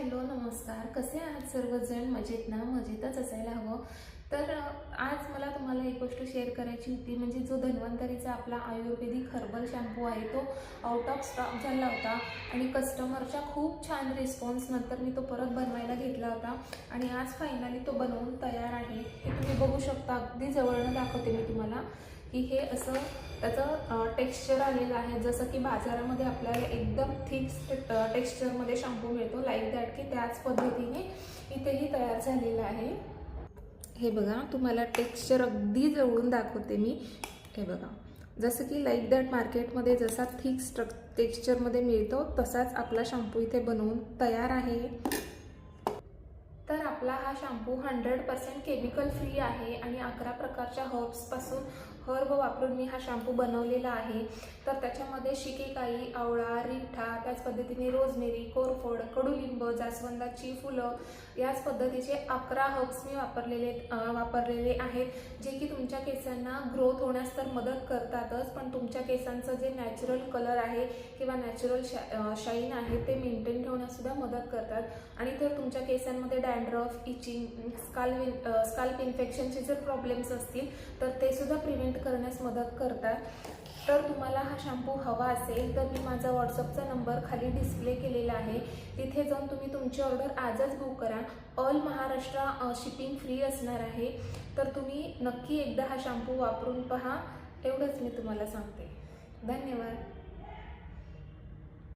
Hello नमस्कार. कसे आहात सर्वजण? मजेत ना? मजेतच असायला हवं. तर आज मला तुम्हाला एक गोष्ट शेअर करायची होती, म्हणजे जो धन्वंतरीचा आपला आयुर्वेदिक हर्बल शॅम्पू आहे तो आउट ऑफ स्टॉक झाला होता आणि कस्टमरच्या खूप छान रिस्पॉन्स नंतर मी तो परत बनवायला घेतला होता आणि आज फायनली तो बनवून तयार आहे. हे तुम्ही बघू शकता, अगदी जवळनं दाखवते मी तुम्हाला की हे असं त्याचं टेक्स्चर आलेलं आहे, जसं की बाजारामध्ये आपल्याला एकदम थिक टेक्स्चरमध्ये शॅम्पू मिळतो लाईक दॅट, की त्याच पद्धतीने इथेही तयार झालेलं आहे. हे बघा, तुम्हाला टेक्स्चर अगदी जवळून दाखवते मी. हे बघा, जसं की लाईक दॅट मार्केटमध्ये जसा थिक टेक्स्चरमध्ये मिळतो तसाच आपला शॅम्पू इथे बनवून तयार आहे. तर आपला हा शॅम्पू 100% केमिकल फ्री आहे आणि 11 प्रकारच्या हर्ब वापरून मी हा शॅम्पू बनवलेला आहे. तर त्याच्यामध्ये शिकेकाई, आवळा, रिठा, त्याच पद्धतीने रोजमेरी, कोरफड, कडुलिंब, जास्वंदाची फुलं, याच पद्धतीचे 11 हर्ब्स मी वापरलेले आहेत, जे की तुमच्या केसांना ग्रोथ होण्यास तर मदत करतातच, पण तुमच्या केसांचं जे नॅचरल कलर आहे किंवा नॅचरल शाईन आहे ते मेंटेन ठेवण्यास सुद्धा मदत करतात. आणि तर तुमच्या केसांमध्ये डॅन्ड्रफ, इचिंग, स्काल्प इन्फेक्शनचे जर प्रॉब्लेम्स असतील तर ते सुद्धा प्रिव्हेंट करण्यास मदत करतात. तर तुम्हाला हा शॅम्पू हवा असेल तर मी माझा व्हॉट्सअपचा नंबर खाली डिस्प्ले केलेला आहे, तिथे जाऊन तुम्ही तुमची ऑर्डर आजच बुक करा. ऑल महाराष्ट्र शिपिंग फ्री असणार आहे. तर तुम्ही नक्की एकदा हा शॅम्पू वापरून पहा, एवढंच मी तुम्हाला सांगते. धन्यवाद.